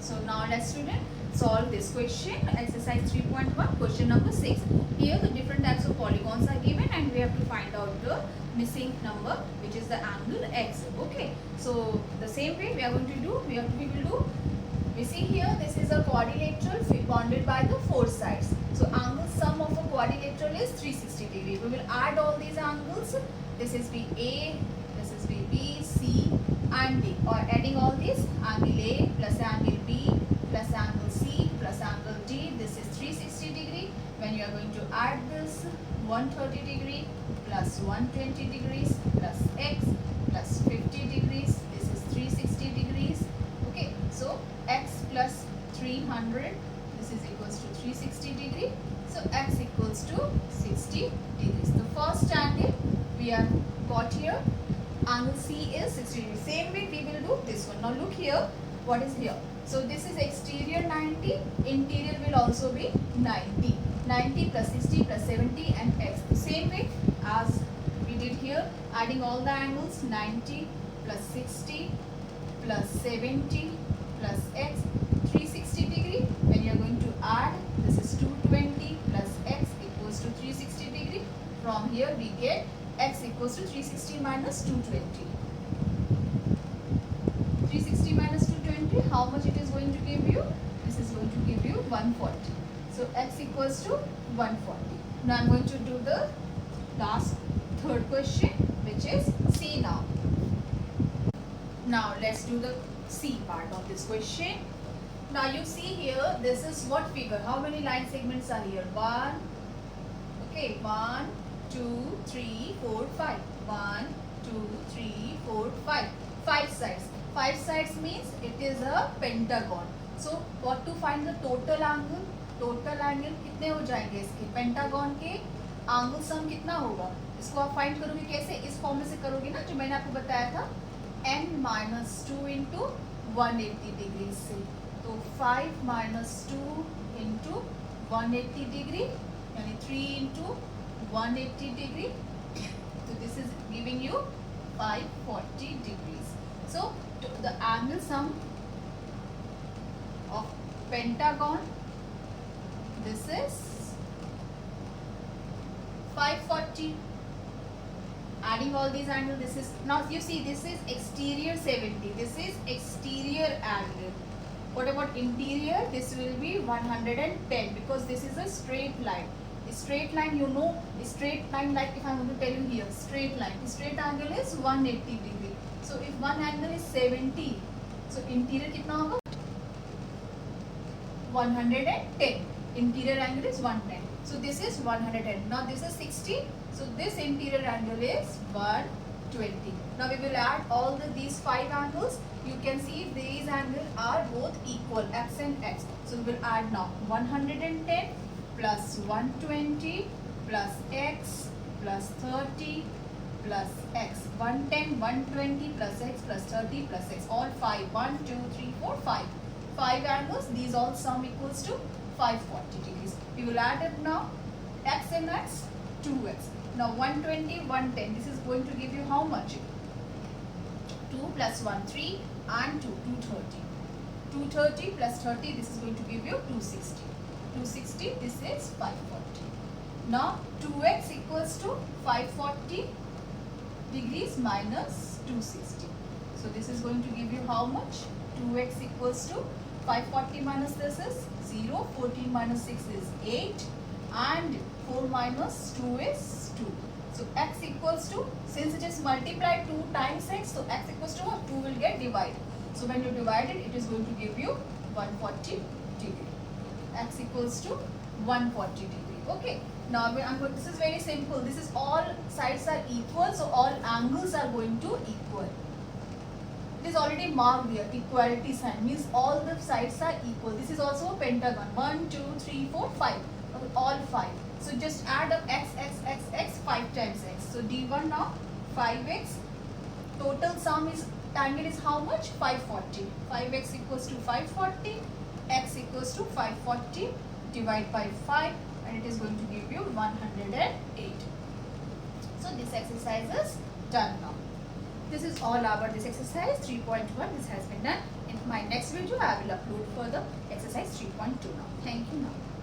So now let's student solve this question, exercise 3.1, question number 6. Here the different types of polygons are given and we have to find out the missing number, which is the angle x. Okay, so the same way we are going to do, we will do, we see here this is a quadrilateral bounded by the four sides. So angle sum of a quadrilateral is 360 degree. We will add all these angles. This is BA, this is BB, C and D, or adding all these, angle A plus angle B plus angle C plus angle D. This is 360 degree. When you are going to add this, 130 degree plus 120 degrees plus x plus 50 degrees. This is 360 degrees. Okay, so x plus 300, this is equals to 360 degree. So x equals to 60 degrees. The first angle we have got here, angle C is 60 degrees. Same way we will do this one. Now look here, what is here? So this is exterior 90, interior will also be 90. 90 plus 60 plus 70 and x. The same way as we did here, adding all the angles, 90 plus 60 plus 70 plus x, 360 degree. When you are going to add, this is 220 plus x equals to 360 degree. From here we get x equals to 360 minus 220. 360 minus 220, how much it is going to give you? This is going to give you 140. So x equals to 140. Now I am going to do the last third question, which is C now. Now let's do the C part of this question. Now you see here, this is what figure? How many line segments are here? 1, okay, 1, 2, 3, 4, 5. 1, 2, 3, 4, 5. 5 sides. 5 sides means it is a pentagon. So what to find the total angle? Total angle कितने हो जाएंगे इसके? Pentagon के angle sum कितना होगा? इसको आप find करोगे कैसे? इस फॉर्म में से करोगे ना, जो मैंने आपको बताया था, n माइनस 2 इंटू 180 डिग्री से. तो 5 माइनस 2 इंटू 180 डिग्री यानी 3 इंटू 180 डिग्री. तो this is giving you 540 degrees. So the angle sum of pentagon, this is 540. Adding all these angles, this is, now you see this is exterior 70, this is exterior angle. What about interior? This will be 110 because this is a straight line. A straight line, you know, a straight line, like if I am going to tell you here, straight line, the straight angle is 180 degree. So if one angle is 70, so interior kitna hoga? 110. Interior angle is 110. So this is 110. Now this is 60. So this interior angle is 120. Now we will add all these 5 angles. You can see these angles are both equal, x and x. So we will add now 110 plus 120 plus x plus 30 plus x. 110, 120 plus x plus 30 plus x. All 5. 1, 2, 3, 4, 5. 5 angles. These all sum equals to 540 degrees. We will add it now, x and x, 2x. Now 120, 110, this is going to give you how much? 2 plus 1, 3 and 2, 230. 230 plus 30, this is going to give you 260. 260, this is 540. Now 2x equals to 540 degrees minus 260. So this is going to give you how much? 2x equals to 540 minus this is 0, 14 minus 6 is 8 and 4 minus 2 is 2. So x equals to, since it is multiplied 2 times x, so x equals to what? 2 will get divided. So when you divide it, it is going to give you 140 degree. X equals to 140 degree. Okay. Now this is very simple. This is all sides are equal, so all angles are going to equal. It is already marked here, equality sign means all the sides are equal. This is also a pentagon, 1, 2, 3, 4, 5, all 5. So just add up x, x, x, x, 5 times x. So d1 now 5x. Total sum is, angle is how much? 540. 5x equals to 540, x equals to 540, divide by 5 and it is going to give you 108. So this exercise is done now. This is all about this exercise 3.1. This has been done. In my next next video I will upload for the exercise 3.2 now. Thank you now.